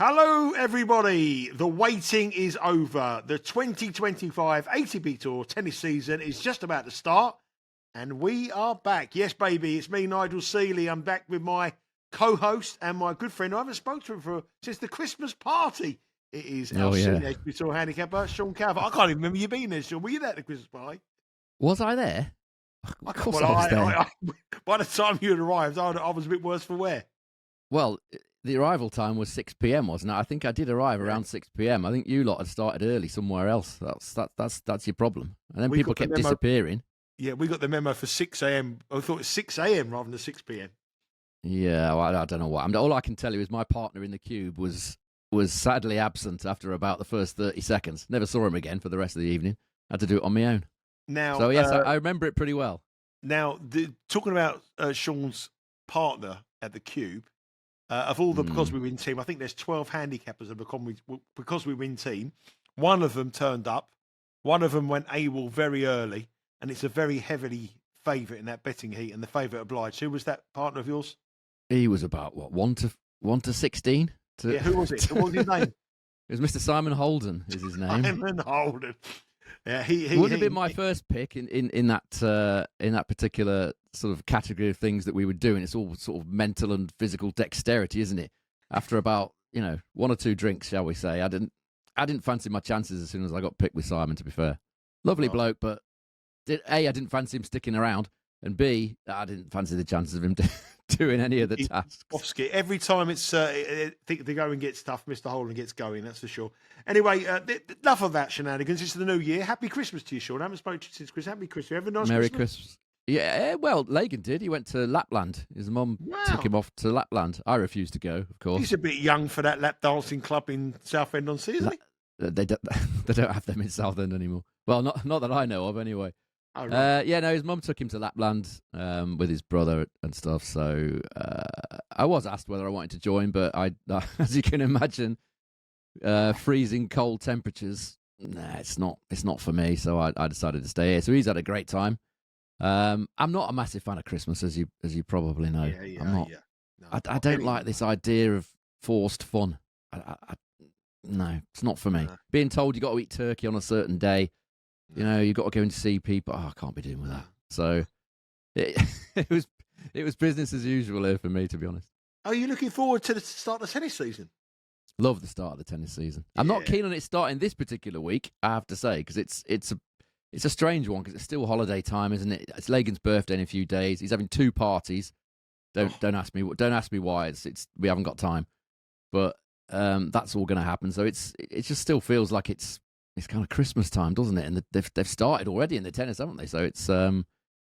Hello, everybody. The waiting is over. The 2025 ATP Tour tennis season is just about to start, and we are back. Yes, baby, it's me, Nigel Seeley. I'm back with my co-host and my good friend. I haven't spoken to him since the Christmas party. It is our senior ATP Tour handicapper, Sean Calvert. I can't even remember you being there, Sean. Were you there at the Christmas party? Was I there? Of course I was there. By the time you had arrived, I was a bit worse for wear. Well, the arrival time was 6 p.m, wasn't it? I think I did arrive around 6 p.m. I think you lot had started early somewhere else. That's your problem. And then people kept disappearing. Yeah, we got the memo for 6 a.m. I thought it was 6 a.m. rather than 6 p.m. Yeah, well, I don't know what. All I can tell you is my partner in the cube was sadly absent after about the first 30 seconds. Never saw him again for the rest of the evening. Had to do it on my own. Now, so yes, I remember it pretty well. Now, talking about Sean's partner at the cube, of all the Because We Win team, I think there's 12 handicappers of Because We Win team. One of them turned up. One of them went AWOL very early, and it's a very heavily favourite in that betting heat, and the favourite obliged. Who was that partner of yours? He was about, what, 1 to 16? Yeah, who was it? What was his name? It was Mr. Simon Holden, is his name. Simon Holden. Yeah, he would have been my first pick in that particular sort of category of things that we were doing. It's all sort of mental and physical dexterity, isn't it? After about 1 or 2 drinks, shall we say, I didn't fancy my chances as soon as I got picked with Simon. To be fair, lovely bloke, but I didn't fancy him sticking around, and B, I didn't fancy the chances of him doing any of the tasks. Every time it's the going gets tough, Mr. Holden gets going, that's for sure. Anyway, enough of that shenanigans. It's the new year. Happy Christmas to you, Sean. I haven't spoken to you since Christmas. Happy Christmas. Have a nice Merry Christmas. Yeah, well, Lagan did. He went to Lapland. His mum took him off to Lapland. I refused to go, of course. He's a bit young for that lap dancing club in Southend-on-Sea, isn't he? They don't have them in Southend anymore. Well, not that I know of, anyway. Oh, right. His mum took him to Lapland with his brother and stuff. So I was asked whether I wanted to join, but as you can imagine, freezing cold temperatures. Nah, it's not for me. So I decided to stay here. So he's had a great time. I'm not a massive fan of Christmas, as you probably know. Yeah, I'm not. Yeah. No, I don't like this idea of forced fun. No, it's not for me. Being told you got to eat turkey on a certain day. You've got to go and see people. I can't be doing with that. So it was business as usual here for me, to be honest. Are you looking forward to the start of the tennis season? Love the start of the tennis season. I'm not keen on it starting this particular week, I have to say, because it's a strange one, because it's still holiday time, isn't it? It's Lagan's birthday in a few days. He's having 2 parties. Don't ask me. Don't ask me why. It's we haven't got time, but that's all going to happen. So it just still feels like it's kind of Christmas time, doesn't it? And they've started already in the tennis, haven't they? So it's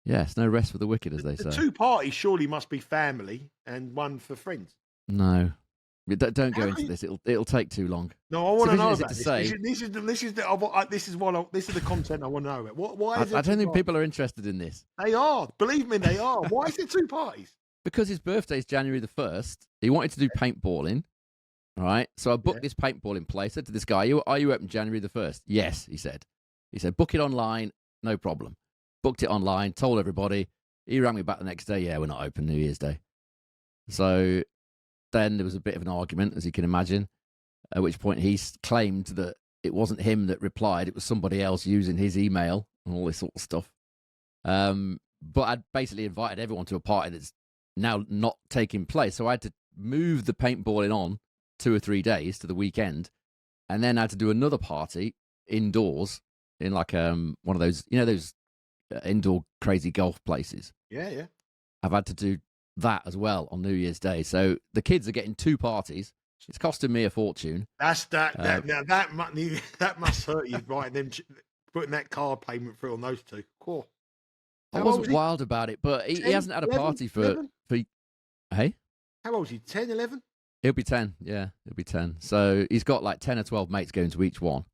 it's no rest for the wicked, as they say. The 2 parties surely must be family and one for friends. No, don't go into this. It'll take too long. No, I want to know about this. This is the content I want to know about. Why is it? I don't think people are interested in this. They are. Believe me, they are. Why is it 2 parties? Because his birthday is January the 1st. He wanted to do paintballing. Right, so I booked this paintballing place. I said to this guy, are you open January the 1st? Yes, he said. He said, book it online, no problem. Booked it online, told everybody. He rang me back the next day, yeah, we're not open New Year's Day. So then there was a bit of an argument, as you can imagine, at which point he claimed that it wasn't him that replied, it was somebody else using his email and all this sort of stuff. But I'd basically invited everyone to a party that's now not taking place, so I had to move the paintballing on 2 or 3 days to the weekend, and then I had to do another party indoors in like one of those those indoor crazy golf places. Yeah. I've had to do that as well on New Year's Day. So the kids are getting 2 parties. It's costing me a fortune. Now that must hurt you, right? Them putting that card payment through on those 2. Cool. I wasn't wild about it, but he hasn't had a party for hey. How old is he? 10, 11? He'll be 10, yeah. He'll be 10. So he's got like 10 or 12 mates going to each one.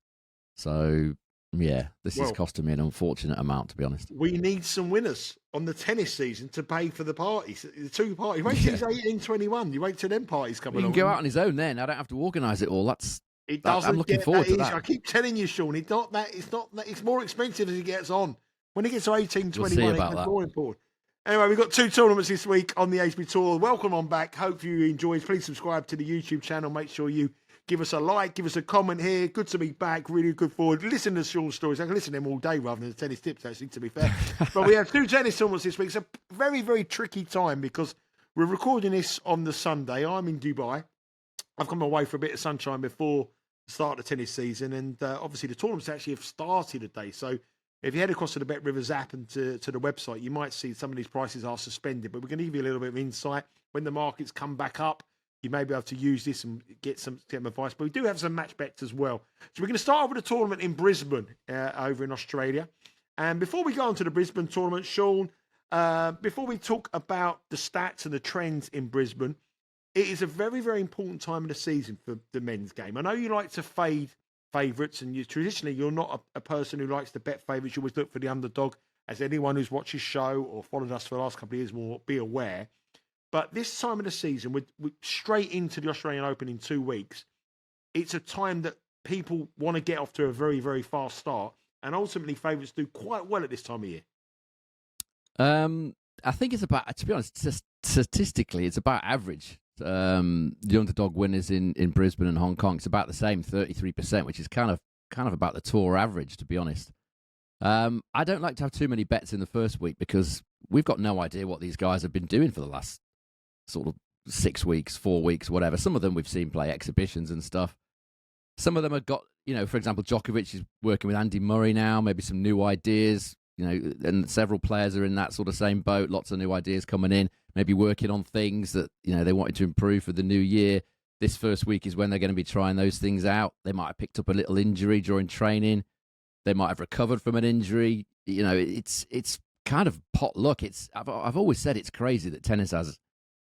So, yeah, this is costing me an unfortunate amount, to be honest. We need some winners on the tennis season to pay for the parties. The 2 parties. Wait till he's 18, 21. You wait till them parties come along. He can go out on his own then. I don't have to organise it all. I'm looking forward to that. I keep telling you, Sean, it's not that. It's more expensive as he gets on. When he gets to 18, 21, it's more important. Anyway, we've got 2 tournaments this week on the ATP Tour. Welcome on back. Hope you enjoyed. Please subscribe to the YouTube channel. Make sure you give us a like, give us a comment here. Good to be back. Really good forward. Listen to Sean's stories. I can listen to them all day rather than the tennis tips, actually, to be fair. But we have 2 tennis tournaments this week. It's a very, very tricky time because we're recording this on the Sunday. I'm in Dubai. I've come away for a bit of sunshine before the start of the tennis season. And obviously the tournaments actually have started today. So if you head across to the Bet Rivers app and to the website, you might see some of these prices are suspended. But we're going to give you a little bit of insight. When the markets come back up, you may be able to use this and get some advice. But we do have some match bets as well. So we're going to start off with a tournament in Brisbane over in Australia. And before we go on to the Brisbane tournament, Sean, before we talk about the stats and the trends in Brisbane, it is a very, very important time of the season for the men's game. I know you like to fade favourites, and traditionally you're not a person who likes to bet favourites. You always look for the underdog, as anyone who's watched this show or followed us for the last couple of years will be aware. But this time of the season, we're straight into the Australian Open in 2 weeks. It's a time that people want to get off to a very, very fast start, and ultimately favourites do quite well at this time of year. I think it's about, to be honest, just statistically, it's about average. The underdog winners in Brisbane and Hong Kong, it's about the same, 33%, which is kind of about the tour average, to be honest. I don't like to have too many bets in the first week because we've got no idea what these guys have been doing for the last sort of 6 weeks, 4 weeks, whatever. Some of them we've seen play exhibitions and stuff. Some of them have got, for example, Djokovic is working with Andy Murray now, maybe some new ideas, and several players are in that sort of same boat, lots of new ideas coming in, maybe working on things that, they wanted to improve for the new year. This first week is when they're going to be trying those things out. They might have picked up a little injury during training. They might have recovered from an injury. It's kind of pot luck. I've always said it's crazy that tennis has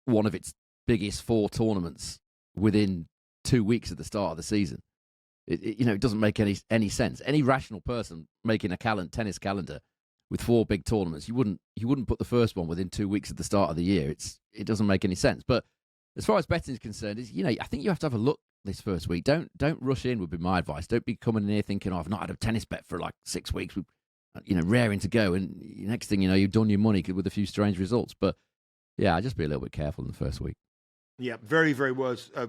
one of its biggest 4 tournaments within 2 weeks at the start of the season. It doesn't make any sense. Any rational person making a tennis calendar with 4 big tournaments, you wouldn't put the first one within 2 weeks at the start of the year. It doesn't make any sense. But as far as betting is concerned, I think you have to have a look this first week. Don't rush in would be my advice. Don't be coming in here thinking, I've not had a tennis bet for like 6 weeks. Raring to go, and next thing you know, you've done your money with a few strange results. But yeah, just be a little bit careful in the first week. Yeah, very, very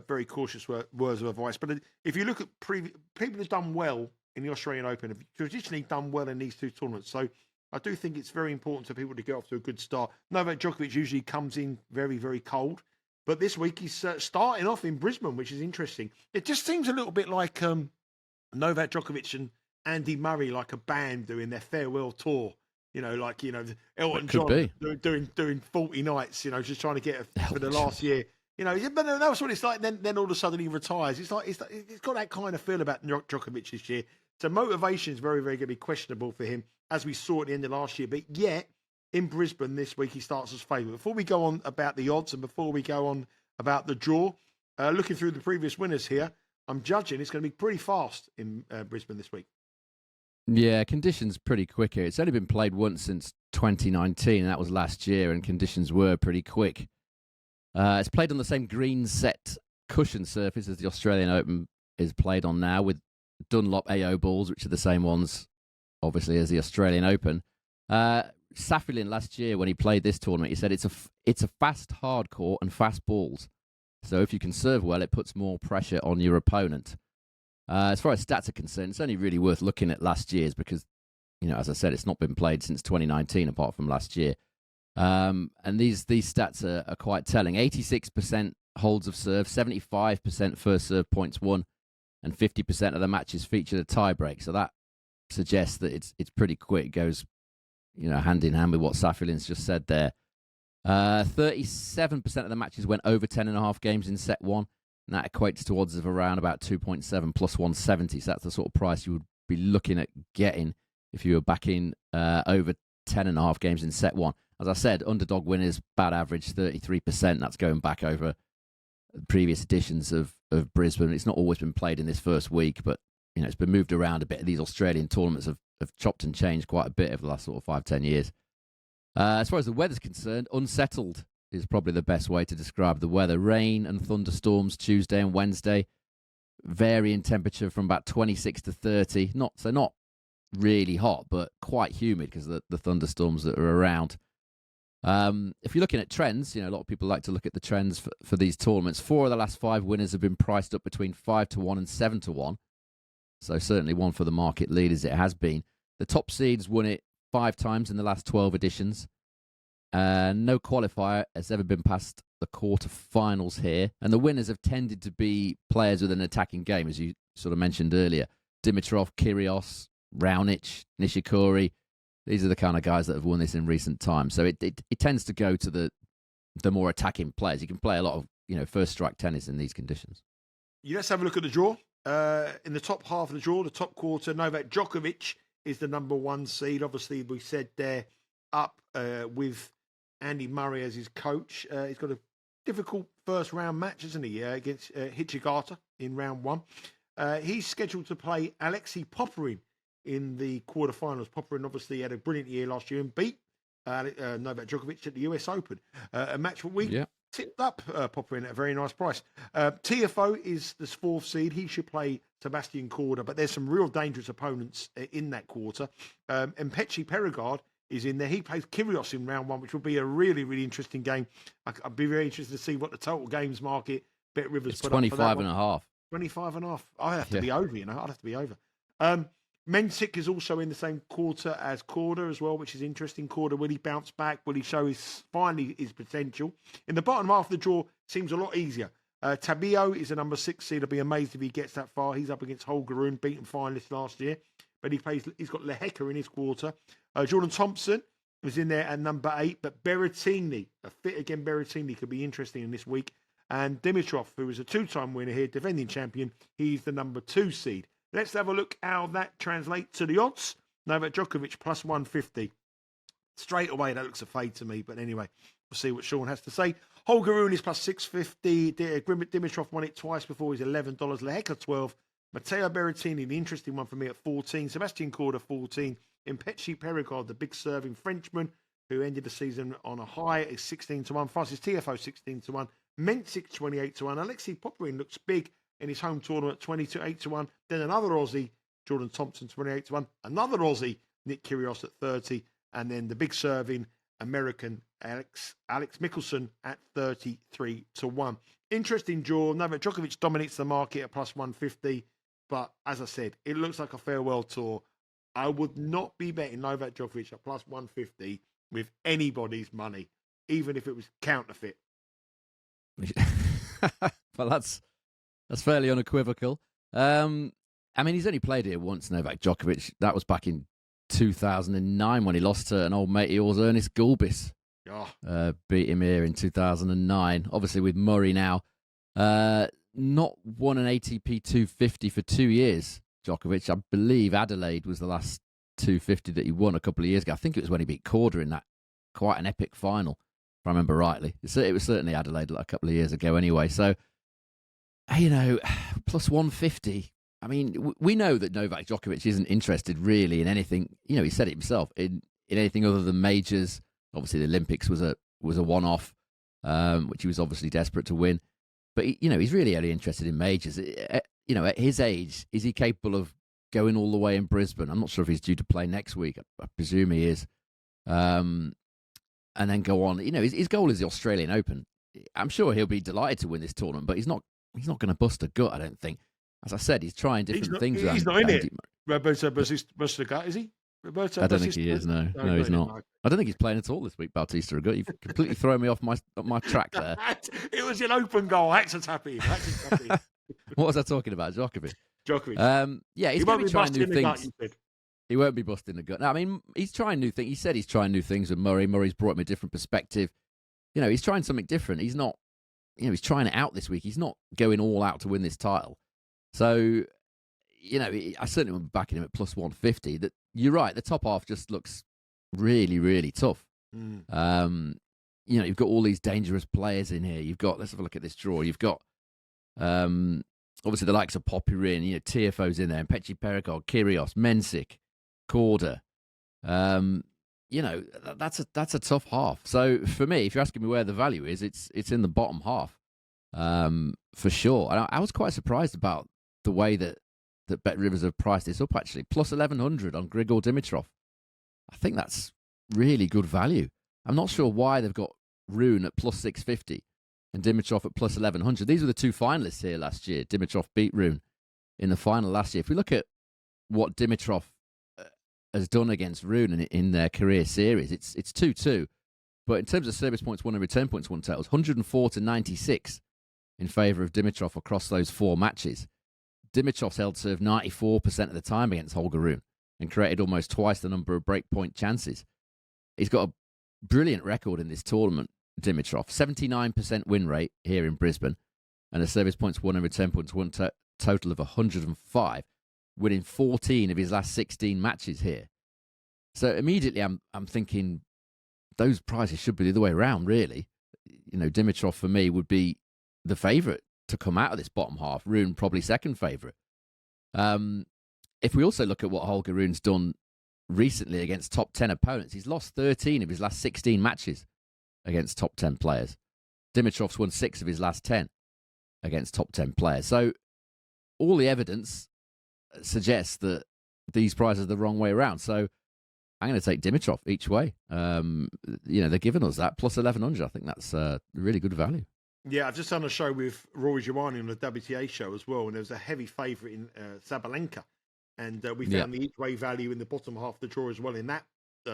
very cautious words of advice. But if you look at people who've done well in the Australian Open, have traditionally done well in these 2 tournaments. So I do think it's very important for people to get off to a good start. Novak Djokovic usually comes in very, very cold. But this week he's starting off in Brisbane, which is interesting. It just seems a little bit like Novak Djokovic and Andy Murray, like a band doing their farewell tour. Elton John doing 40 nights, just trying to get for the last year. But that's what it's like. Then all of a sudden he retires. It's got that kind of feel about Djokovic this year. So motivation is very, very going to be questionable for him, as we saw at the end of last year. But yet, in Brisbane this week, he starts as favourite. Before we go on about the odds and before we go on about the draw, looking through the previous winners here, I'm judging it's going to be pretty fast in Brisbane this week. Yeah, conditions pretty quick here. It's only been played once since 2019, and that was last year, and conditions were pretty quick. It's played on the same green set cushion surface as the Australian Open is played on now, with Dunlop AO balls, which are the same ones, obviously, as the Australian Open. Safiullin last year, when he played this tournament, he said it's a fast hard court and fast balls. So if you can serve well, it puts more pressure on your opponent. As far as stats are concerned, it's only really worth looking at last year's because, as I said, it's not been played since 2019 apart from last year. And these stats are quite telling. 86% holds of serve, 75% first serve points won, and 50% of the matches featured a tiebreak. So that suggests that it's pretty quick. It goes, hand in hand with what Safiullin's just said there. 37% of the matches went over 10.5 games in set 1. And that equates to odds of around about 2.7 plus 170. So that's the sort of price you would be looking at getting if you were backing over 10.5 games in set 1. As I said, underdog winners, bad average, 33%. That's going back over previous editions of Brisbane. It's not always been played in this first week, but it's been moved around a bit. These Australian tournaments have chopped and changed quite a bit over the last sort of 5-10 years. As far as the weather's concerned, unsettled is probably the best way to describe the weather. Rain and thunderstorms Tuesday and Wednesday, varying temperature from about 26 to 30. Not really hot, but quite humid because of the thunderstorms that are around. If you're looking at trends, a lot of people like to look at the trends for these tournaments. 4 of the last 5 winners have been priced up between 5-1 and 7-1. So certainly one for the market leaders it has been. The top seeds won it 5 times in the last 12 editions. No qualifier has ever been past the quarter-finals here. And the winners have tended to be players with an attacking game, as you sort of mentioned earlier. Dimitrov, Kyrgios, Raonic, Nishikori. These are the kind of guys that have won this in recent times. So it tends to go to the more attacking players. You can play a lot of first strike tennis in these conditions. Let's have a look at the draw. In the top half of the draw, the top quarter, Novak Djokovic is the number 1 seed. Obviously, we said they're up with Andy Murray as his coach. He's got a difficult first round match, isn't he, against Yunchaokete in round 1. He's scheduled to play Alexei Popyrin in the quarterfinals. Popyrin obviously had a brilliant year last year and beat Novak Djokovic at the US Open. A match where we tipped up Popyrin at a very nice price. TFO is the 4th seed. He should play Sebastian Korda, but there's some real dangerous opponents in that quarter. And Petchi Perigard is in there. He plays Kyrgios in round 1, which will be a really, really interesting game. I'd be very interested to see what the total games market Bet Rivers put 25 up for that and a half. 25 and a half. I'd have to be over, I'd have to be over. Mensik is also in the same quarter as Korda as well, which is interesting. Korda, will he bounce back? Will he show finally his potential? In the bottom half of the draw, seems a lot easier. Tabio is a number 6 seed. I'll be amazed if he gets that far. He's up against Holger Rune, beaten finalist last year. But he's got Lehecka in his quarter. Jordan Thompson was in there at number 8. But Berrettini, a fit again Berrettini, could be interesting in this week. And Dimitrov, who was a 2-time winner here, defending champion, he's the number 2 seed. Let's have a look how that translates to the odds. Novak Djokovic plus 150. Straight away, that looks a fade to me. But anyway, we'll see what Sean has to say. Holger Rune is plus 650. Dimitrov won it twice before. He's $11. Lehecka 12. Matteo Berrettini, the interesting one for me, at 14. Sebastian Korda 14. Petchi Perigard, the big serving Frenchman, who ended the season on a high, is 16-1. Francis Tiafoe 16-1. Mensik 28-1. Alexei Popyrin looks big in his home tournament, 28-1. Then another Aussie, Jordan Thompson, 28-1. Another Aussie, Nick Kyrgios at 30. And then the big serving American Alex Mickelson at 33-1. Interesting draw. Novak Djokovic dominates the market at plus 150. But as I said, it looks like a farewell tour. I would not be betting Novak Djokovic at plus 150 with anybody's money, even if it was counterfeit. Well, that's fairly unequivocal. He's only played here once, Novak Djokovic. That was back in 2009 when he lost to an old mate of yours, Ernest Gulbis. Beat him here in 2009. Obviously with Murray now. Not won an ATP 250 for 2 years, Djokovic. I believe Adelaide was the last 250 that he won a couple of years ago. I think it was when he beat Korda in that quite an epic final, if I remember rightly. It was certainly Adelaide a couple of years ago anyway. So, plus 150. I mean, we know that Novak Djokovic isn't interested really in anything. He said it himself, in anything other than majors. Obviously, the Olympics was a one-off, which he was obviously desperate to win. But, he's really only interested in majors. At his age, is he capable of going all the way in Brisbane? I'm not sure if he's due to play next week. I presume he is. And then go on. His goal is the Australian Open. I'm sure he'll be delighted to win this tournament, but he's not going to bust a gut, I don't think. As I said, he's trying different things. He's not in it. Roberto bust a gut, is he? Roberto, I don't think he is. No, he's not. I don't think he's playing at all this week, Bautista Agut. You've completely thrown me off my track there. It was an open goal. I had to tap him. What was I talking about? Djokovic. He's going to be trying new things. He won't be busting the gut. No, I mean, he's trying new things. He said he's trying new things with Murray. Murray's brought him a different perspective. He's trying something different. He's not, he's trying it out this week. He's not going all out to win this title. So, I certainly won't be backing him at plus 150. That you're right. The top half just looks really, really tough. You've got all these dangerous players in here. Let's have a look at this draw. You've got, obviously the likes of Popyrin, TFO's in there, and Petchi Perigard, Kyrgios, Mensik, Korda. That's a tough half. So for me, if you're asking me where the value is, it's in the bottom half, for sure. And I was quite surprised about the way that Bet Rivers have priced this up, actually. Plus 1,100 on Grigor Dimitrov. I think that's really good value. I'm not sure why they've got Rune at plus 650 and Dimitrov at plus 1100. These were the two finalists here last year. Dimitrov beat Rune in the final last year. If we look at what Dimitrov has done against Rune in their career series, it's 2-2. But in terms of service points won and return points won totals, 104 to 96 in favour of Dimitrov across those 4 matches. Dimitrov's held serve 94% of the time against Holger Rune and created almost twice the number of breakpoint chances. He's got a brilliant record in this tournament, Dimitrov. 79% win rate here in Brisbane and a service points won and return points won total of 105, winning 14 of his last 16 matches here. So immediately I'm thinking those prices should be the other way around, really. You know, Dimitrov for me would be the favourite to come out of this bottom half. Rune probably second favourite. If we also look at what Holger Rune's done recently against top 10 opponents, he's lost 13 of his last 16 matches against top 10 players. Dimitrov's won 6 of his last 10 against top 10 players. So all the evidence suggests that these prices are the wrong way around. So I'm going to take Dimitrov each way. They're giving us that plus 1100. I think that's really good value. Yeah, I've just done a show with Rory Giovanni on the WTA show as well, and there was a heavy favourite in Sabalenka. And we found the each way value in the bottom half of the draw as well in that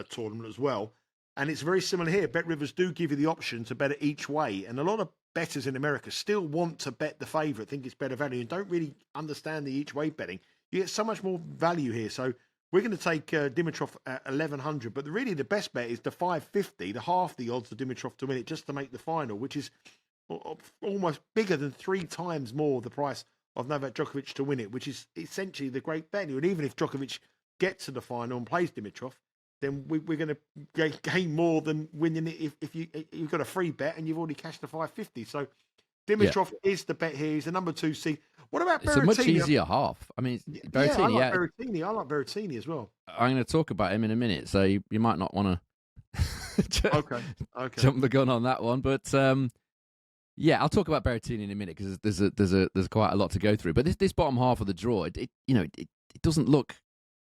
tournament as well. And it's very similar here. Bet Rivers do give you the option to bet it each way. And a lot of bettors in America still want to bet the favourite, think it's better value, and don't really understand the each way betting. You get so much more value here. So we're going to take Dimitrov at 1100. But really the best bet is the 550, the half the odds of Dimitrov to win it just to make the final, which is almost bigger than 3 times more the price of Novak Djokovic to win it, which is essentially the great value. And even if Djokovic gets to the final and plays Dimitrov, then we're going to gain more than winning it if you've got a free bet and you've already cashed the 550. So Dimitrov is the bet here. He's the number 2 seed. What about Berrettini? It's a much easier half. I mean, Berrettini. I like Berrettini. I like Berrettini as well. I'm going to talk about him in a minute, so you might not want to okay. jump the gun on that one. But I'll talk about Berrettini in a minute because there's quite a lot to go through. But this bottom half of the draw, it doesn't look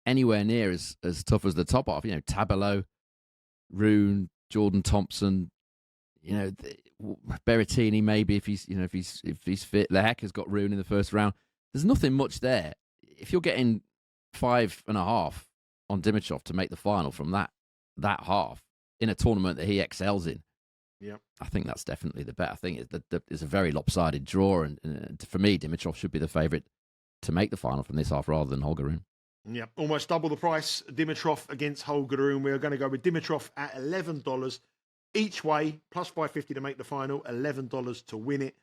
anywhere near as tough as the top half. You know, Tabello, Rune, Jordan Thompson. You know, Berrettini maybe if he's fit. Lehec has got Rune in the first round. There's nothing much there. If you're getting 5.5 on Dimitrov to make the final from that half in a tournament that he excels in, I think that's definitely the bet. I think it's a very lopsided draw, and for me, Dimitrov should be the favourite to make the final from this half rather than Holger Rune. Yeah, almost double the price. Dimitrov against Holger Rune. We're going to go with Dimitrov at $11 each way, plus 550 to make the final, $11 to win it,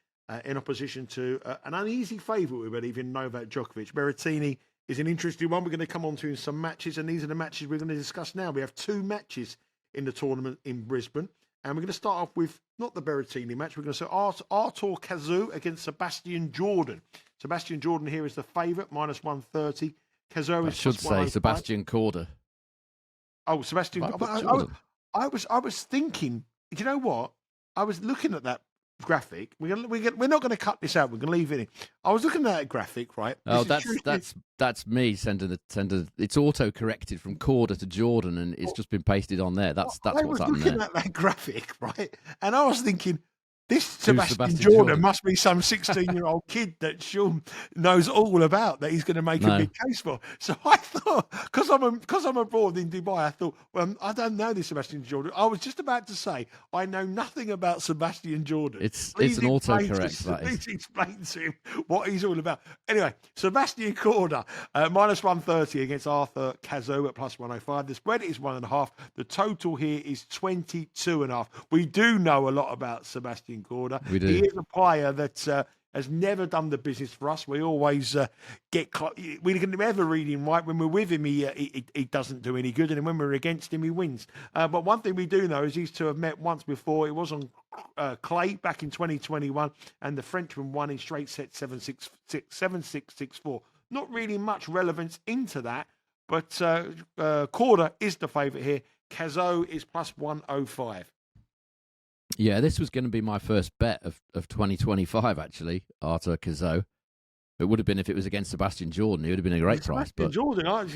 in opposition to an uneasy favourite, we believe, in Novak Djokovic. Berrettini is an interesting one. We're going to come on to in some matches, and these are the matches we're going to discuss now. We have 2 matches in the tournament in Brisbane. And we're going to start off with not the Berrettini match. We're going to say Artur Cazaux against Sebastian Jordan. Sebastian Jordan here is the favourite, minus 130. Cazaux is should say Sebastian Korda. Oh, Sebastian. I was thinking. You know what? I was looking at that graphic. We're not going to cut this out. We're going to leave it in. I was looking at that graphic, right? Oh, that's me sending. It's auto corrected from Korda to Jordan, and it's just been pasted on there. That's what's happening there. I was looking at that graphic, right, and I was thinking, this Sebastian Jordan must be some 16-year-old kid that Sean knows all about that he's going to make a big case for. So I thought, because I'm abroad in Dubai, I thought, well, I don't know this Sebastian Jordan. I was just about to say, I know nothing about Sebastian Jordan. It's an autocorrect. Please explain to him what he's all about. Anyway, Sebastian Korda, minus 130 against Artur Cazaux at plus 105. The spread is 1.5. The total here is 22.5. We do know a lot about Sebastian Korda. We do. He is a player that has never done the business for us. We always we can never read him right. When we're with him, he doesn't do any good, and when we're against him, he wins. But one thing we do know is these two have met once before. It was on clay back in 2021, and the Frenchman won in straight sets 7-6, 7-6, 6-4. Not really much relevance into that, but Korda is the favourite here. Cazaux is plus 105. Yeah, this was going to be my first bet of 2025, actually, Artur Cazaux. It would have been if it was against Sebastian Jordan. It would have been a great price. But Jordan,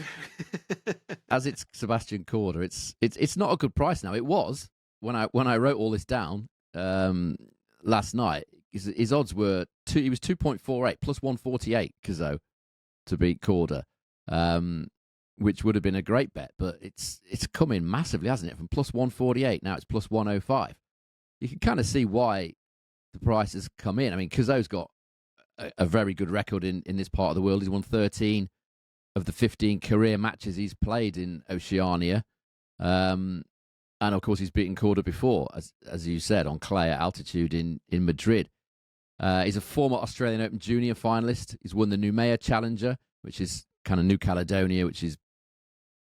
as it's Sebastian Korda, it's not a good price now. It was when I wrote all this down last night, his odds were he was 2.48 plus 148 Cazaux to beat Korda, which would have been a great bet, but it's come in massively, hasn't it? From plus 148 now it's plus 105. You can kind of see why the price has come in. I mean, Cazaux's got a very good record in this part of the world. He's won 13 of the 15 career matches he's played in Oceania. And of course, he's beaten Korda before, as you said, on clay at altitude in Madrid. He's a former Australian Open junior finalist. He's won the Noumea Challenger, which is kind of New Caledonia, which is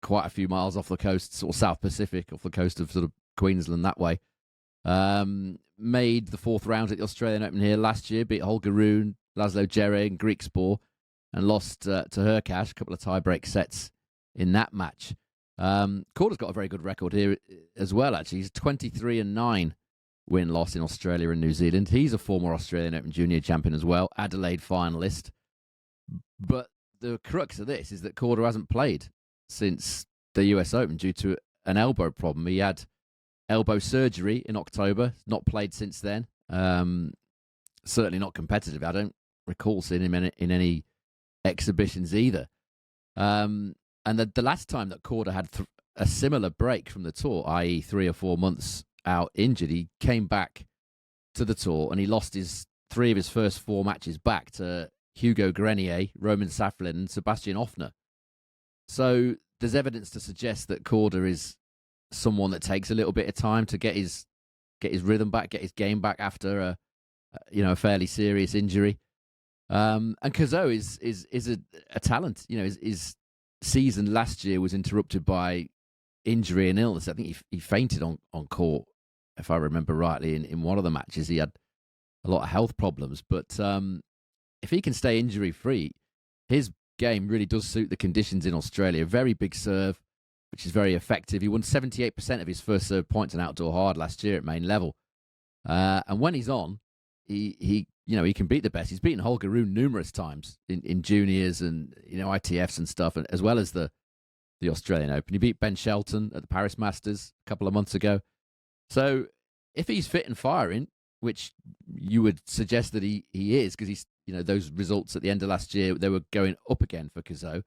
quite a few miles off the coast, sort of South Pacific, off the coast of sort of Queensland that way. Made the fourth round at the Australian Open here last year, beat Holger Rune, Laszlo Djere, and Greek Spore, and lost to Hurkacz, a couple of tie-break sets in that match. Korda's got a very good record here as well, actually. He's 23-9 win-loss in Australia and New Zealand. He's a former Australian Open junior champion as well, Adelaide finalist. But the crux of this is that Korda hasn't played since the US Open due to an elbow problem. He had elbow surgery in October, not played since then. Certainly not competitive. I don't recall seeing him in any exhibitions either. And the last time that Korda had a similar break from the tour, i.e. 3 or 4 months out injured, he came back to the tour and he lost 3 of his first 4 matches back to Hugo Grenier, Roman Safiullin, and Sebastian Offner. So there's evidence to suggest that Korda is someone that takes a little bit of time to get his rhythm back, get his game back after a fairly serious injury. And Cazaux is a talent. You know, his season last year was interrupted by injury and illness. I think he fainted on court, if I remember rightly, in one of the matches. He had a lot of health problems, but if he can stay injury free, his game really does suit the conditions in Australia. Very big serve, which is very effective. He won 78% of his first serve points in outdoor hard last year at main level. And when he's on, he can beat the best. He's beaten Holger Rune numerous times in juniors and ITFs and stuff, and as well as the Australian Open. He beat Ben Shelton at the Paris Masters a couple of months ago. So if he's fit and firing, which you would suggest that he is, because he's those results at the end of last year, they were going up again for Cazaux,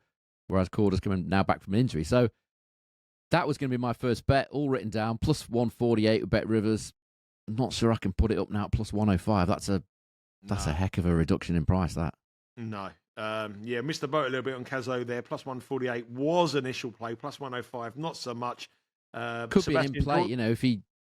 whereas Korda's coming now back from injury. So that was going to be my first bet, all written down, plus 148 with Bet Rivers. I'm not sure I can put it up now at plus 105. That's a heck of a reduction in price, that. No. Missed the boat a little bit on Cazaux there. Plus 148 was initial play. Plus 105, not so much. Could Sebastian be in play,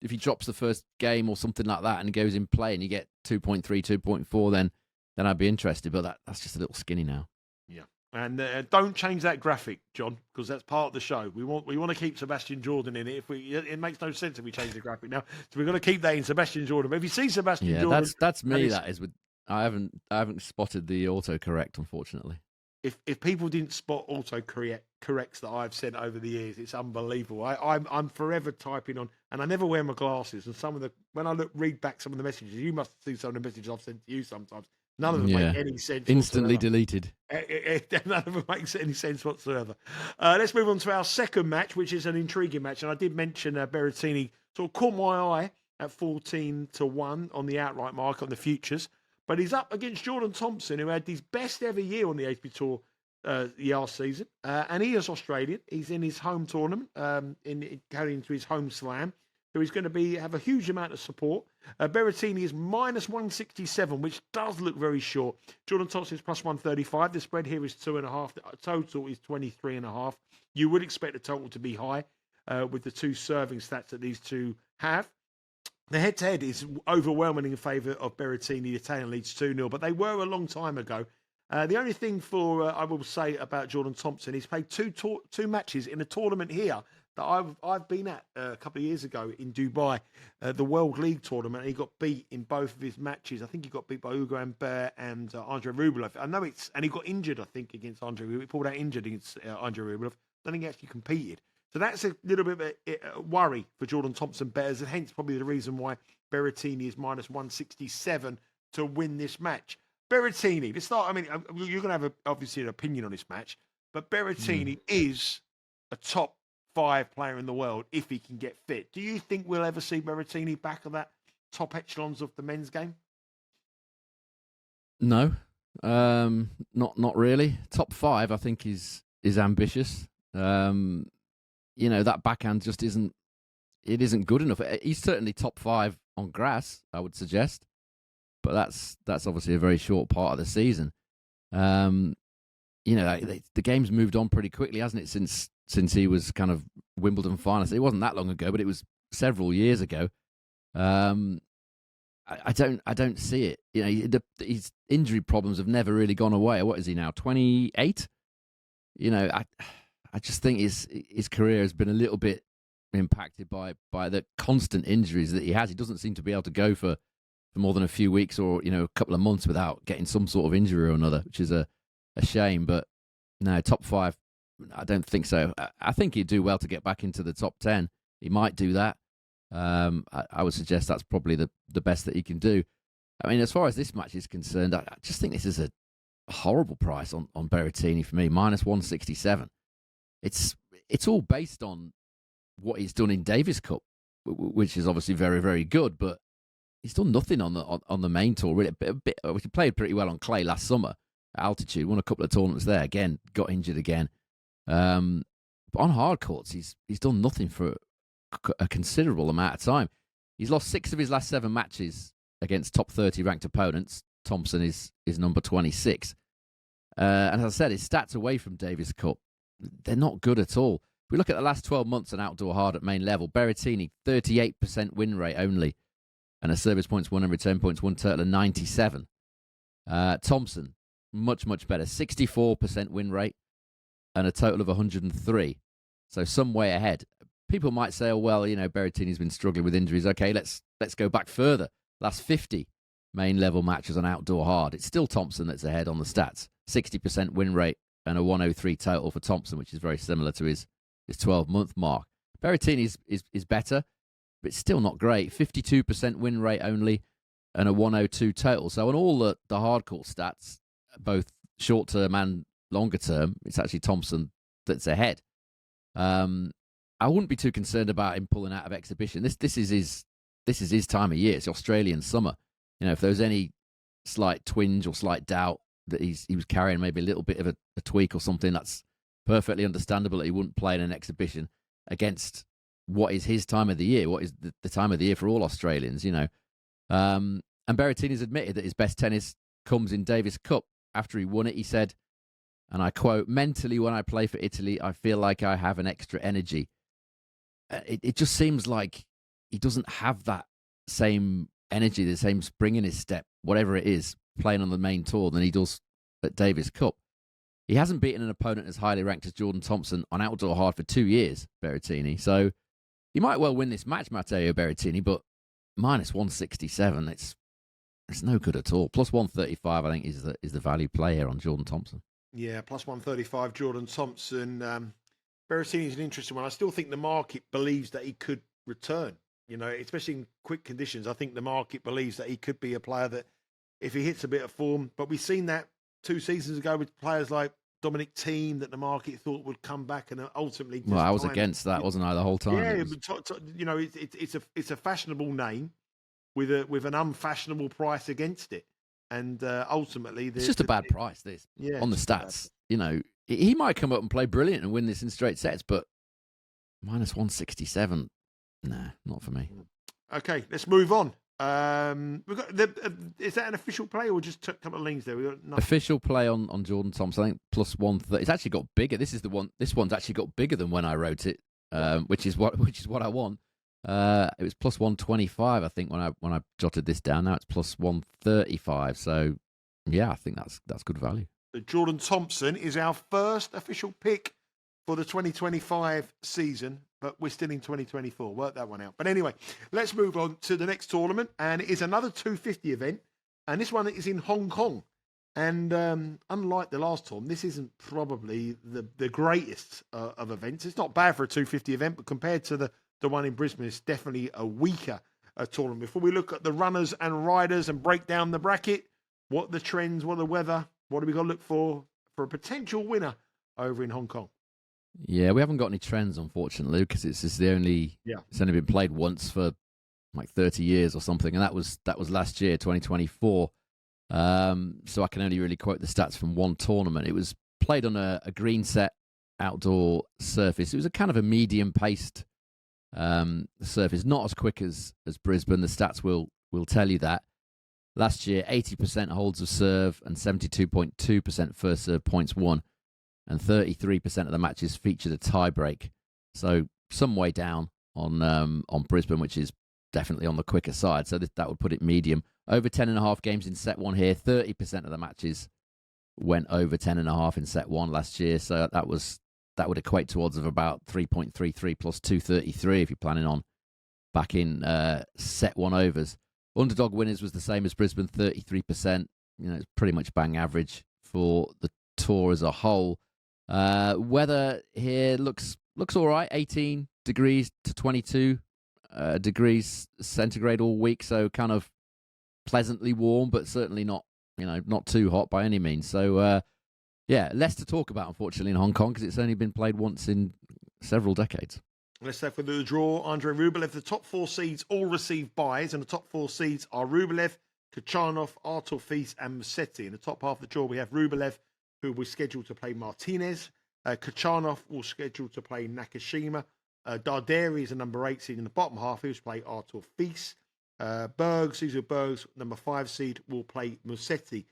if he drops the first game or something like that and goes in play and you get 2.3, 2.4, then I'd be interested. But that's just a little skinny now. Yeah. And don't change that graphic, John, because that's part of the show. We want to keep Sebastian Jordan in it. It makes no sense if we change the graphic now. So we're going to keep that in Sebastian Jordan. But if you see Sebastian Jordan, that's me. That is with. I haven't spotted the autocorrect, unfortunately. If people didn't spot autocorrects that I've sent over the years, it's unbelievable. I'm forever typing on, and I never wear my glasses. And when I read back some of the messages, you must see some of the messages I've sent to you sometimes. None of them make any sense. Instantly deleted. None of them makes any sense whatsoever. Let's move on to our second match, which is an intriguing match. And I did mention Berrettini sort of caught my eye at 14-1 on the outright mark on the futures. But he's up against Jordan Thompson, who had his best ever year on the ATP Tour last season. And he is Australian. He's in his home tournament, going into his home slam. So he's going to have a huge amount of support. Berrettini is minus 167, which does look very short. Jordan Thompson is plus 135. The spread here is 2.5. The total is 23.5. You would expect the total to be high with the 2 serving stats that these two have. The head-to-head is overwhelming in favour of Berrettini. The Italian leads 2-0, but they were a long time ago. The only thing I will say about Jordan Thompson, he's played two matches in a tournament here that I've been at a couple of years ago in Dubai, the World League tournament. He got beat in both of his matches. I think he got beat by Hugo Humbert and Andrey Rublev. and he got injured, I think, against Andrey Rublev. He pulled out injured against Andrey Rublev. I don't think he actually competed. So that's a little bit of a worry for Jordan Thompson bettors, and hence probably the reason why Berrettini is minus 167 to win this match. Berrettini, let's start. I mean, you're going to have obviously an opinion on this match, but Berrettini is a top 5 player in the world if he can get fit. Do you think we'll ever see Berrettini back at that top echelons of the men's game? No, not really. Top 5, I think, is ambitious. That backhand just isn't good enough. He's certainly top 5 on grass, I would suggest, but that's obviously a very short part of the season. The game's moved on pretty quickly, hasn't it? Since he was kind of Wimbledon finalist. It wasn't that long ago, but it was several years ago. I don't see it. His injury problems have never really gone away. What is he now? 28. I just think his career has been a little bit impacted by the constant injuries that he has. He doesn't seem to be able to go for more than a few weeks or a couple of months without getting some sort of injury or another, which is a shame. But no, top 5, I don't think so. I think he'd do well to get back into the top 10. He might do that. I would suggest that's probably the best that he can do. I mean, as far as this match is concerned, I just think this is a horrible price on Berrettini for me, -167. It's all based on what he's done in Davis Cup, which is obviously very, very good, but he's done nothing on the main tour. Really, he played pretty well on clay last summer at altitude, won a couple of tournaments there. Again, got injured again. But on hard courts, he's done nothing for a considerable amount of time. He's lost 6 of his last 7 matches against top 30 ranked opponents. Thompson is number 26. And as I said, his stats away from Davis Cup, they're not good at all. If we look at the last 12 months on outdoor hard at main level, Berrettini, 38% win rate only, and a service points won and return points won total of 97. Thompson, much, much better, 64% win rate and a total of 103. So some way ahead. People might say, oh, well, Berrettini's been struggling with injuries. Okay, let's go back further. Last 50 main level matches on outdoor hard. It's still Thompson that's ahead on the stats. 60% win rate and a 103 total for Thompson, which is very similar to his 12-month mark. Berrettini is better, but it's still not great. 52% win rate only and a 102 total. So on all the hardcourt stats, both short-term and longer-term, it's actually Thompson that's ahead. I wouldn't be too concerned about him pulling out of exhibition. This is his time of year. It's Australian summer. If there was any slight twinge or slight doubt that he was carrying maybe a little bit of a tweak or something, that's perfectly understandable that he wouldn't play in an exhibition against what is his time of the year, what is the time of the year for all Australians, And Berrettini's admitted that his best tennis comes in Davis Cup. After he won it, he said, and I quote, "Mentally, when I play for Italy, I feel like I have an extra energy." It just seems like he doesn't have that same energy, the same spring in his step, whatever it is, playing on the main tour than he does at Davis Cup. He hasn't beaten an opponent as highly ranked as Jordan Thompson on outdoor hard for 2 years, Berrettini. So he might well win this match, Matteo Berrettini, but -167, it's no good at all. +135, I think, is the value play here on Jordan Thompson. Yeah, +135, Jordan Thompson. Berrettini is an interesting one. I still think the market believes that he could return, especially in quick conditions. I think the market believes that he could be a player that, if he hits a bit of form, but we've seen that 2 seasons ago with players like Dominic Thiem that the market thought would come back and ultimately. Well, I was against that, wasn't I, the whole time? Yeah, it's a fashionable name with an unfashionable price against it, and ultimately it's just a bad price. This on the stats, he might come up and play brilliant and win this in straight sets, but -167, nah, not for me. Okay, let's move on. We've got is that an official play or just a couple of leans there? We got official play on Jordan Thompson. I think +130. It's actually got bigger. This one's actually got bigger than when I wrote it, which is what I want. It was +125, I think, when I jotted this down. Now it's +135. So yeah, I think that's good value. Jordan Thompson is our first official pick for the 2025 season, but we're still in 2024. Work that one out. But anyway, let's move on to the next tournament, and it is another 250 event, and this one is in Hong Kong. And unlike the last tournament, this isn't probably the greatest of events. It's not bad for a 250 event, but compared to the one in Brisbane, it's definitely a weaker tournament. Before we look at the runners and riders and break down the bracket, what are the trends, what are the weather, what do we got to look for a potential winner over in Hong Kong? Yeah, we haven't got any trends, unfortunately, because it's only been played once for like 30 years or something, and that was last year, 2024. So I can only really quote the stats from one tournament. It was played on a green set outdoor surface. It was a kind of a medium-paced surface, not as quick as Brisbane. The stats will tell you that. Last year, 80% holds of serve and 72.2% first serve points won, and 33% of the matches featured a tie-break. So some way down on Brisbane, which is definitely on the quicker side. So that would put it medium. Over 10.5 games in set one here. 30% of the matches went over 10.5 in set one last year. So that would equate to odds of about 3.33 plus 233 if you're planning on backing set one overs. Underdog winners was the same as Brisbane, 33%. It's pretty much bang average for the tour as a whole. Weather here looks all right. 18 degrees to 22 degrees centigrade all week, so kind of pleasantly warm, but certainly not too hot by any means. So less to talk about, unfortunately, in Hong Kong because it's only been played once in several decades. Let's start with the draw. Andrey Rublev, the top 4 seeds all receive byes, and the top 4 seeds are Rublev, Khachanov, Artur Fils, and Musetti. In the top half of the draw, we have Rublev, who will be scheduled to play Martinez. Khachanov will scheduled to play Nakashima. Darderi is a number 8 seed in the bottom half. He will play Artur Fils. Berges, number 5 seed, will play Musetti.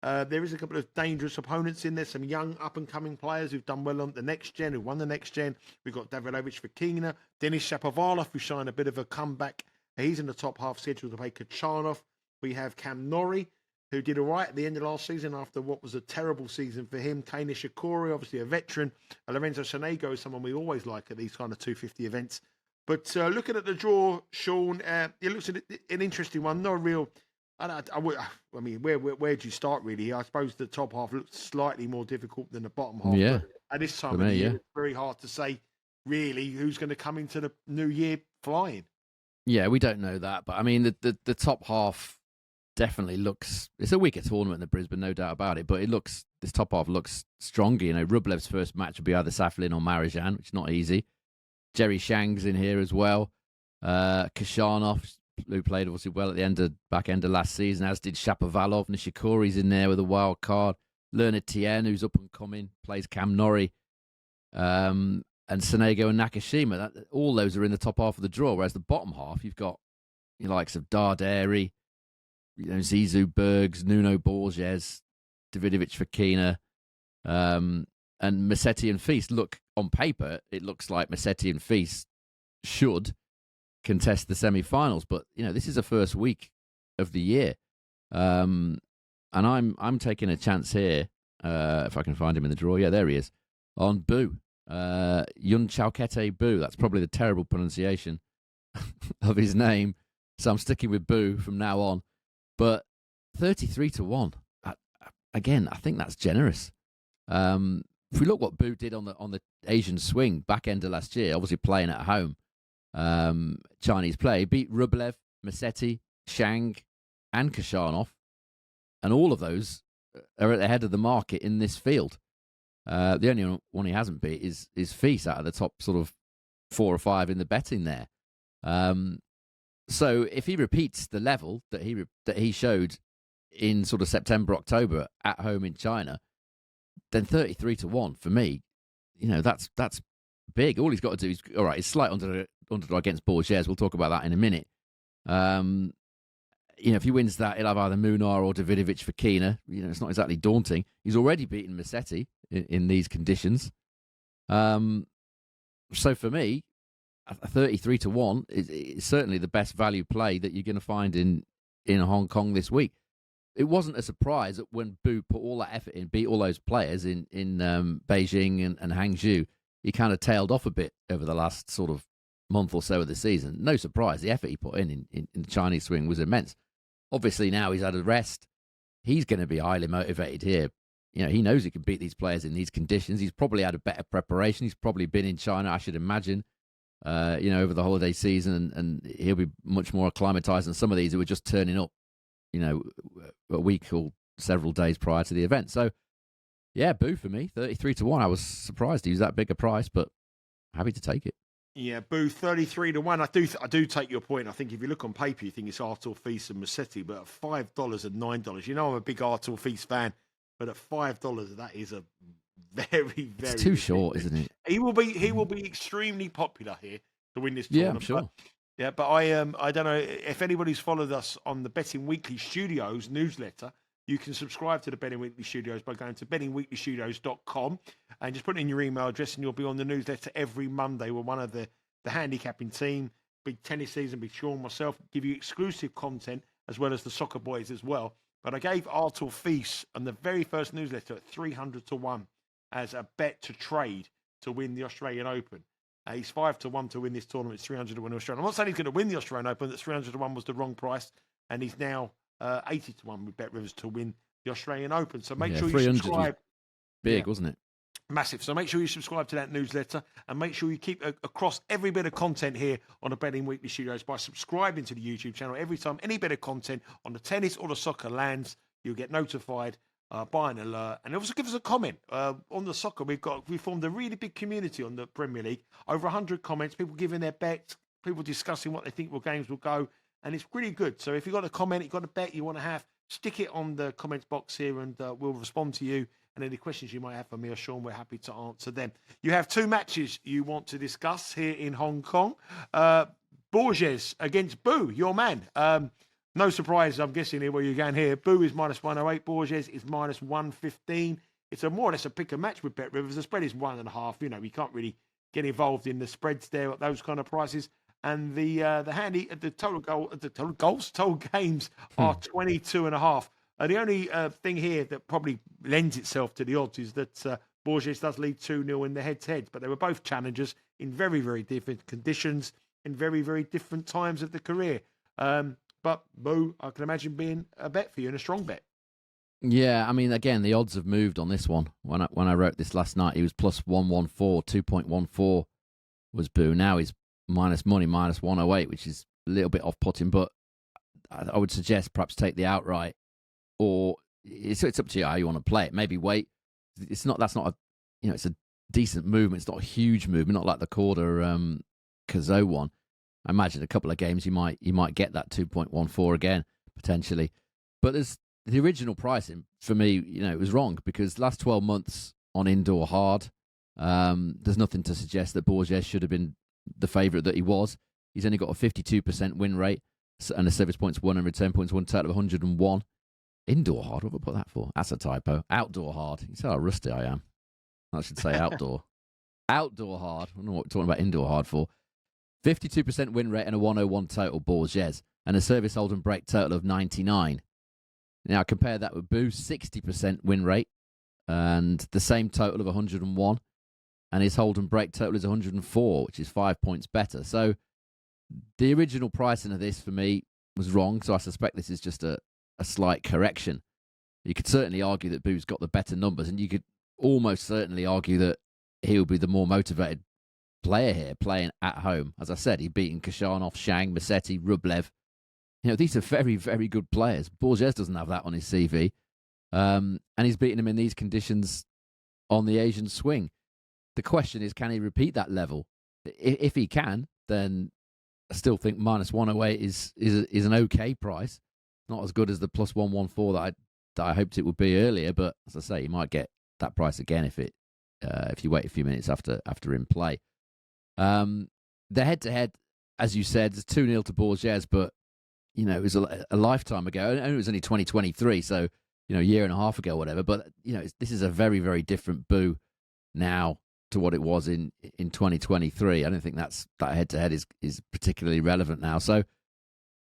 There is a couple of dangerous opponents in there. Some young up-and-coming players who've done well on the next gen, who won the next gen. We've got Davidovich Fokina, Denis Shapovalov, who's showing a bit of a comeback. He's in the top half, scheduled to play Khachanov. We have Cam Norrie, who did all right at the end of last season after what was a terrible season for him. Kei Nishikori, obviously a veteran. Lorenzo Sonego is someone we always like at these kind of 250 events. But looking at the draw, Sean, it looks an interesting one. Not a real... I mean, where do you start, really? I suppose the top half looks slightly more difficult than the bottom half. Yeah. At this time of the year, it's very hard to say, really, who's going to come into the new year flying. Yeah, we don't know that. But, I mean, the top half definitely looks... It's a weaker tournament than Brisbane, no doubt about it. But this top half looks stronger. Rublev's first match will be either Safiullin or Marozsan, which is not easy. Jerry Shang's in here as well. Khachanov, who played obviously well at the back end of last season, as did Shapovalov. Nishikori's in there with a wild card. Leonard Tien, who's up and coming, plays Cam Norrie. And Sonego and Nakashima. All those are in the top half of the draw, whereas the bottom half, you've got the likes of Darderi, Zizou, Berges, Nuno, Borges, Davidovich Fokina, and Musetti and Fils. Look, on paper, it looks like Musetti and Fils should contest the semi-finals, but this is the first week of the year, and I'm taking a chance here if I can find him in the draw. Yeah, there he is on Bu, Yunchaokete Bu. That's probably the terrible pronunciation of his name, so I'm sticking with Bu from now on. But 33-1 again, I think that's generous. If we look what Bu did on the Asian swing back end of last year, obviously playing at home. Chinese play, beat Rublev, Musetti, Shang, and Khachanov, and all of those are at the head of the market in this field. The only one he hasn't beat is Fils out of the top sort of 4 or 5 in the betting there. So if he repeats the level that he showed in sort of September, October at home in China, then 33-1 for me, that's big. All he's got to do is, all right, it's slight underdog against Borges. We'll talk about that in a minute. If he wins that, he'll have either Munar or Davidovich Fokina. It's not exactly daunting. He's already beaten Musetti in these conditions. So for me, a 33-1 is certainly the best value play that you're going to find in Hong Kong this week. It wasn't a surprise that when Bu put all that effort in, beat all those players in Beijing and Hangzhou, he kind of tailed off a bit over the last sort of month or so of the season. No surprise. The effort he put in the Chinese swing was immense. Obviously, now he's had a rest. He's going to be highly motivated here. He knows he can beat these players in these conditions. He's probably had a better preparation. He's probably been in China, I should imagine, over the holiday season, and he'll be much more acclimatized than some of these who were just turning up, a week or several days prior to the event. So Yeah, boo for me. 33-1. I was surprised he was that big a price, but happy to take it. Yeah, boo 33-1. I do take your point. I think if you look on paper, you think it's Artur Fils and Musetti, but at $5 and $9, I'm a big Artur Fils fan, but at $5, that is a very, very. It's too short, isn't it? He will be extremely popular here to win this tournament. Yeah, I'm sure. But I don't know if anybody's followed us on the Betting Weekly Studios newsletter. You can subscribe to the Betting Weekly Studios by going to bettingweeklystudios.com and just put in your email address, and you'll be on the newsletter every Monday with one of the handicapping team, big tennis season, big Sean, myself, give you exclusive content as well as the soccer boys as well. But I gave Artur Fils on the very first newsletter at 300-1 as a bet to trade to win the Australian Open. He's 5-1 to win this tournament. It's 300-1 Australian. I'm not saying he's going to win the Australian Open. That 300-1 was the wrong price, and he's now 80-1 with Bet Rivers to win the Australian Open. So make sure you subscribe. Big, wasn't it? Massive. So make sure you subscribe to that newsletter, and make sure you keep across every bit of content here on the Betting Weekly Studios by subscribing to the YouTube channel. Every time any bit of content on the tennis or the soccer lands, you'll get notified by an alert. And also give us a comment on the soccer. We formed a really big community on the Premier League. Over 100 comments, people giving their bets, people discussing what they think games will go. And it's pretty good. So if you've got a comment, you've got a bet you want to have, stick it on the comments box here, and we'll respond to you. And any questions you might have for me or Sean, we're happy to answer them. You have two matches you want to discuss here in Hong Kong. Borges against Boo, your man. No surprise, I'm guessing here where you're going here. Boo is -108. Borges is -115. It's more or less a pick and match with Bet Rivers. The spread is 1.5. You can't really get involved in the spreads there at those kind of prices. And the total games are 22.5. The only thing here that probably lends itself to the odds is that Borges does lead 2-0 in the head-to-head, but they were both challengers in very, very different conditions in very, very different times of the career. But Boo, I can imagine being a bet for you and a strong bet. Yeah, I mean, again, the odds have moved on this one. When I wrote this last night, he was +114, 2.14 was Boo. Now he's minus money, -108, which is a little bit off-putting, but I would suggest perhaps take the outright, or it's up to you how you want to play it. Maybe wait. It's not it's a decent movement. It's not a huge movement, not like the Korda Cazaux one. I imagine a couple of games you might get that 2.14 again potentially, but there's the original pricing for me. It was wrong because last 12 months on indoor hard, there's nothing to suggest that Borges should have been the favourite that he was. He's only got a 52% win rate and a service points won and return points won total of 101. Indoor hard, what have I put that for? That's a typo. Outdoor hard. You see how rusty I am. I should say outdoor. Outdoor hard. I don't know what we're talking about indoor hard for. 52% win rate and a 101 total, Borges, and a service hold and break total of 99. Now, compare that with Boo's 60% win rate and the same total of 101, and his hold and break total is 104, which is 5 points better. So the original pricing of this for me was wrong, so I suspect this is just a slight correction. You could certainly argue that Boo's got the better numbers, and you could almost certainly argue that he'll be the more motivated player here, playing at home. As I said, he's beaten Khachanov, Shang, Musetti, Rublev. These are very, very good players. Borges doesn't have that on his CV. And he's beaten him in these conditions on the Asian swing. The question is, can he repeat that level? If he can, then I still think -108 is an okay price. Not as good as the +114 that I hoped it would be earlier, but as I say, you might get that price again if you wait a few minutes after in play. The head-to-head, as you said, is 2-0 to Borges, but it was a lifetime ago. And it was only 2023, so a year and a half ago, whatever. But this is a very, very different Boo now to what it was in 2023. I don't think that head-to-head is particularly relevant now. So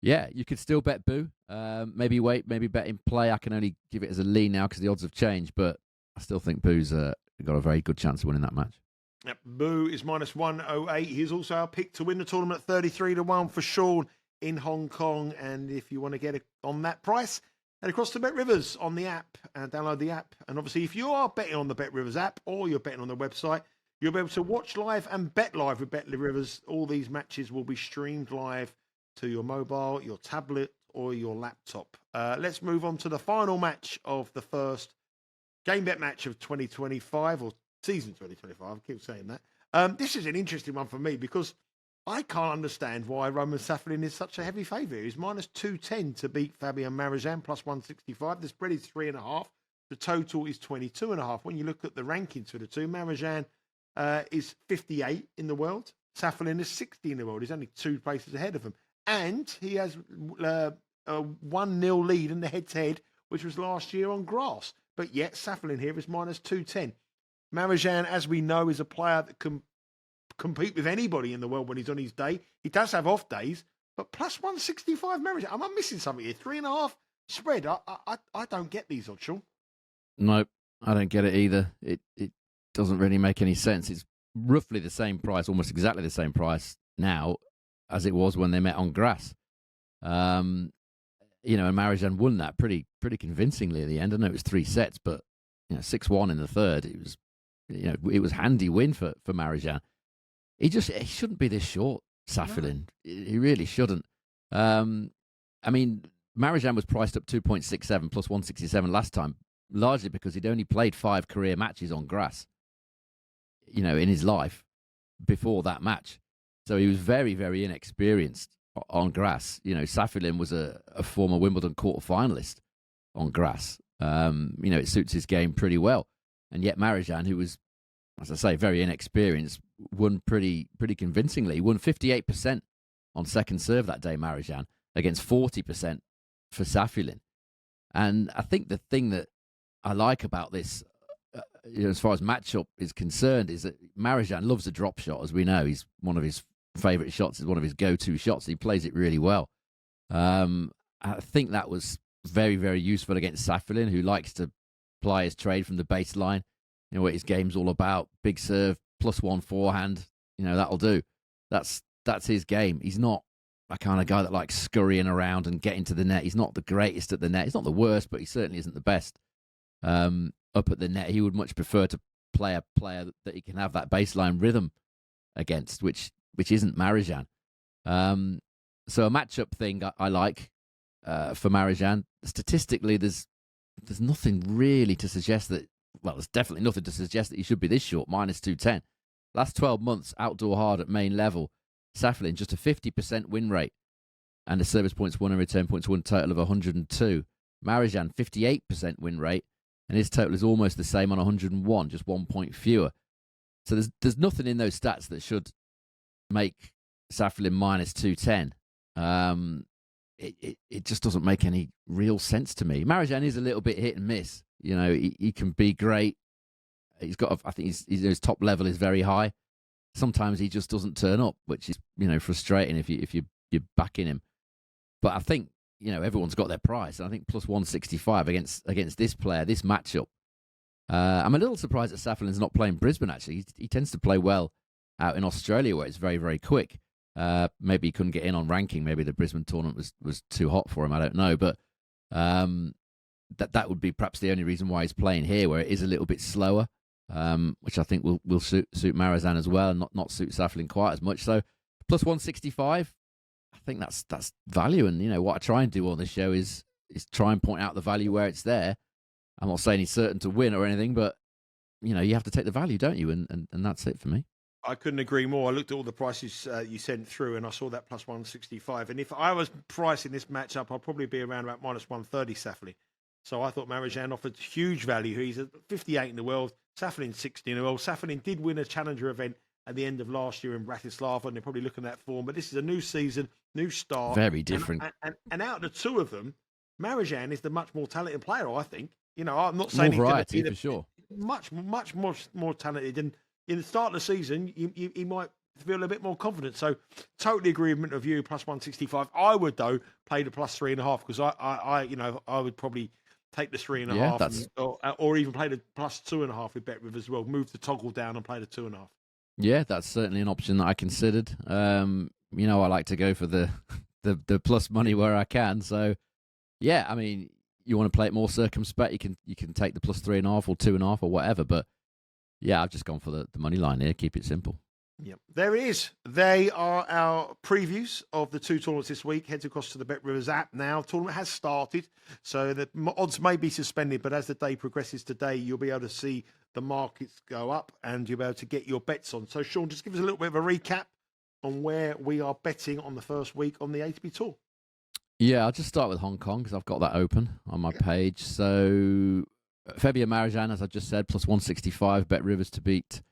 yeah, you could still bet Boo. Maybe wait, maybe bet in play. I can only give it as a lean now because the odds have changed, but I still think Boo's got a very good chance of winning that match. Yep, Boo is -108. He's also our pick to win the tournament at 33-1 for Sean in Hong Kong. And if you want to get it on that price, head across to Bet Rivers on the app and download the app. And obviously, if you are betting on the Bet Rivers app or you're betting on the website, you'll be able to watch live and bet live with Bet Rivers. All these matches will be streamed live to your mobile, your tablet, or your laptop. Let's move on to the final match of the first Game bet match of 2025 or season 2025. I keep saying that. This is an interesting one for me because I can't understand why Roman Safiullin is such a heavy favourite. He's minus 210 to beat Fabian Marozsan, plus 165. The spread is 3.5. The total is 22.5. When you look at the rankings for the two, Marozsan is 58 in the world. Safiullin is 60 in the world. He's only 2 places ahead of him. And he has a 1-0 lead in the head-to-head, which was last year on grass. But yet, Safiullin here is minus 210. Marozsan, as we know, is a player that can compete with anybody in the world when he's on his day. He does have off days, but plus 165 Marozsan. Am I missing something here? 3.5 spread. I don't get these odds, Sean. Nope, I don't get it either. It doesn't really make any sense. It's roughly the same price, almost exactly the same price now as it was when they met on grass. And Marozsan won that pretty convincingly at the end. I know it was 3 sets, but 6-1 in the third. It was, it was handy win for Marozsan. He shouldn't be this short, Safiullin. No. He really shouldn't. Marozsan was priced up 2.67 plus 167 last time, largely because he'd only played 5 career matches on grass, in his life before that match. So he was very, very inexperienced on grass. Safiullin was a former Wimbledon quarter-finalist on grass. It suits his game pretty well. And yet Marozsan, who was, as I say, very inexperienced, won pretty convincingly. He won 58% on second serve that day, Marozsan, against 40% for Safiullin. And I think the thing that I like about this, as far as matchup is concerned, is that Marozsan loves a drop shot, as we know. He's one of his favourite shots, is one of his go-to shots. He plays it really well. I think that was very, very useful against Safiullin, who likes to ply his trade from the baseline. What his game's all about. Big serve, +1 forehand. That'll do. That's his game. He's not a kind of guy that likes scurrying around and getting to the net. He's not the greatest at the net. He's not the worst, but he certainly isn't the best up at the net. He would much prefer to play a player that he can have that baseline rhythm against, which isn't Marozsan. So a matchup thing I like for Marozsan. Statistically, there's nothing really to suggest that. Well, there's definitely nothing to suggest that he should be this short, minus 210. Last 12 months, outdoor hard at main level, Safiullin just a 50% win rate and a service points won and return points won total of 102. Marozsan, 58% win rate, and his total is almost the same on 101, just 1 point fewer. So there's nothing in those stats that should make Safiullin minus 210. It just doesn't make any real sense to me. Marozsan is a little bit hit and miss. He can be great. He's got. I think his top level is very high. Sometimes he just doesn't turn up, which is frustrating if you're backing him. But I think everyone's got their price, and I think plus 165 against this player, this matchup. I'm a little surprised that Safiullin's not playing Brisbane. Actually, he tends to play well out in Australia, where it's very, very quick. Maybe he couldn't get in on ranking. Maybe the Brisbane tournament was too hot for him. I don't know, but that would be perhaps the only reason why he's playing here, where it is a little bit slower, which I think will suit Marozsan as well, and not suit Safiullin quite as much. So plus 165, I think that's value. And what I try and do on this show is try and point out the value where it's there. I'm not saying he's certain to win or anything, but you have to take the value, don't you? And that's it for me. I couldn't agree more. I looked at all the prices you sent through, and I saw that plus 165. And if I was pricing this match up, I'd probably be around about minus 130 Safiullin. So I thought Marozsan offered huge value. He's at 58 in the world, Safiullin 60 in the world. Safiullin did win a challenger event at the end of last year in Bratislava, and they're probably looking at form. But this is a new season, new start. Very different. And out of the two of them, Marozsan is the much more talented player, I think. I'm not saying more variety, for sure. Much more talented. And in the start of the season, he might feel a bit more confident. So totally agreement of you, plus 165. I would, though, play the plus 3.5 because I would probably take the 3.5 or even play the plus 2.5 with BetRiv as well. Move the toggle down and play the 2.5. Yeah, that's certainly an option that I considered. I like to go for the plus money where I can. So, yeah, I mean, you want to play it more circumspect, you can take the plus 3.5 or 2.5 or whatever. But yeah, I've just gone for the money line here. Keep it simple. Yep, there it is. They are our previews of the two tournaments this week. Head across to the Bet Rivers app now. Tournament has started, so the odds may be suspended, but as the day progresses today, you'll be able to see the markets go up and you'll be able to get your bets on. So, Sean, just give us a little bit of a recap on where we are betting on the first week on the ATP Tour. Yeah, I'll just start with Hong Kong because I've got that open on my page. So, Fabian Marozsan, as I just said, plus 165. Bet Rivers to beat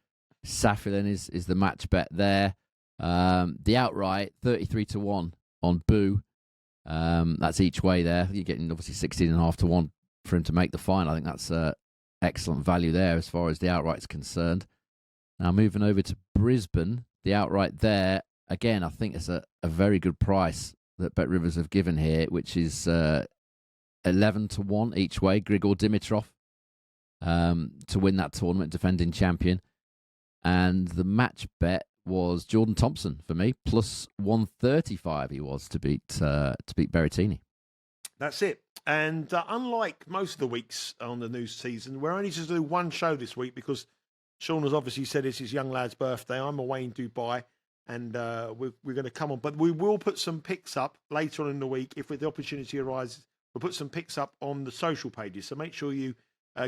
Safiullin is the match bet there. The outright 33-1 on Boo. That's each way there. You're getting obviously 16.5 to 1 for him to make the final. I think that's excellent value there as far as the outright's concerned. Now moving over to Brisbane, the outright there again. I think it's a very good price that Bet Rivers have given here, which is 11 to 1 each way. Grigor Dimitrov to win that tournament, defending champion. And the match bet was Jordan Thompson for me, plus 135 he was to beat Berrettini. That's it. And unlike most of the weeks on the new season, we're only just do one show this week because Sean has obviously said it's his young lad's birthday. I'm away in Dubai, and we're going to come on. But we will put some picks up later on in the week if the opportunity arises. We'll put some picks up on the social pages. So make sure you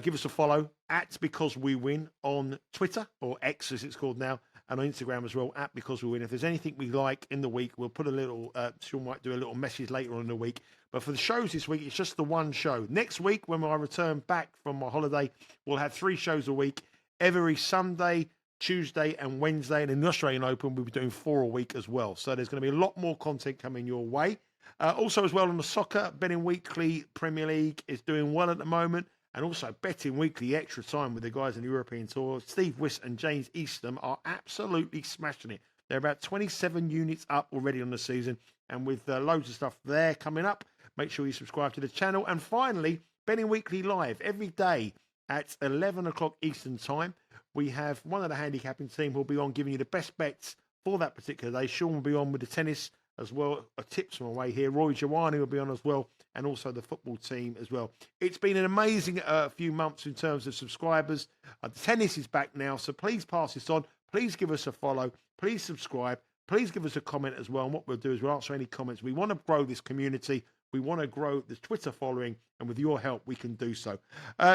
give us a follow at Because We Win on Twitter, or X as it's called now, and on Instagram as well, at Because We Win. If there's anything we like in the week, we'll put a little, Sean might do a little message later on in the week. But for the shows this week, it's just the one show. Next week, when I return back from my holiday, we'll have 3 shows a week, every Sunday, Tuesday and Wednesday. And in the Australian Open, we'll be doing 4 a week as well. So there's going to be a lot more content coming your way. Also as well on the soccer, Betting Weekly Premier League is doing well at the moment. And also Betting Weekly Extra Time with the guys in the European Tour. Steve Wiss and James Eastham are absolutely smashing it. They're about 27 units up already on the season. And with loads of stuff there coming up, make sure you subscribe to the channel. And finally, Betting Weekly Live every day at 11 o'clock Eastern Time. We have one of the handicapping team who'll be on giving you the best bets for that particular day. Sean will be on with the tennis as well, tips from away here. Roy Giovanni will be on as well, and also the football team as well. It's been an amazing few months in terms of subscribers. The tennis is back now, so please pass this on. Please give us a follow. Please subscribe. Please give us a comment as well. And what we'll do is we'll answer any comments. We want to grow this community. We want to grow the Twitter following, and with your help, we can do so.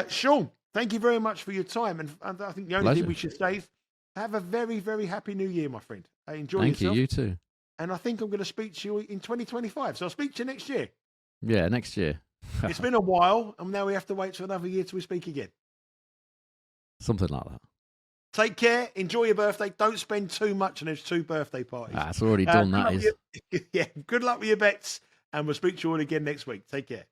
Sean, thank you very much for your time. And I think the only thing we should say is have a very, very happy new year, my friend. Enjoy yourself. Thank you. You too. And I think I'm going to speak to you in 2025. So I'll speak to you next year. Yeah, next year. It's been a while, and now we have to wait for another year till we speak again. Something like that. Take care. Enjoy your birthday. Don't spend too much, and there's 2 birthday parties. It's already done, that is. Yeah, good luck with your bets, and we'll speak to you all again next week. Take care.